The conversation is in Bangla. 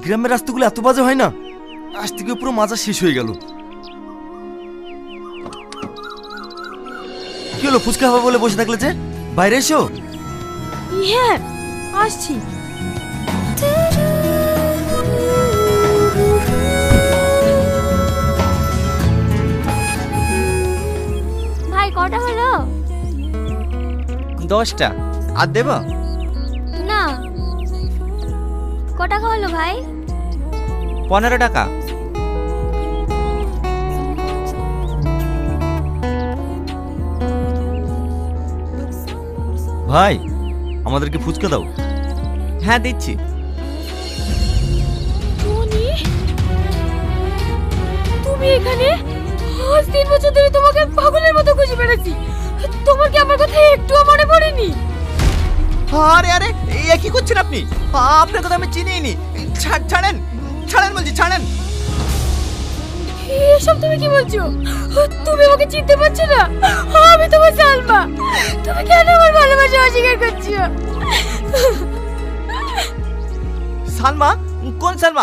গ্রামের রাস্তাগুলো এত বাজে হয় না, আজ থেকে পুরো মাজা শেষ হয়ে গেল। কি হলো, ফুচকা খাবো বলে বসে থাকলে যে? বাইরে এসো। হ্যাঁ আসছি। ভাই কটা হলো? 10টা। আর দেব? না। ক টাকা হলো ভাই? 15 টাকা। ভাই, আমাদেরকে ফুচকা দাও। হ্যাঁ দিচ্ছি। টনি, তুমি এখানে? আজ 3 বছর ধরে তোমাকে পাগলের মতো খুঁজে বেড়াচ্ছি। তোমার কি আমার কথা একটুও মনে পড়েনি? আরে আরে এ কি করছেন আপনি? আপনার কথা আমি চিনিই নি। ছাড়েন ছাড়েন বলছি, ছাড়েন। এসব তুমি কি বলছো? তুমি আমাকে চিনতে পারছো না? আমি তোমার সালমা। তুমি কেন আমার ভালোবাসা অস্বীকার করছো? সালমা? কোন সালমা?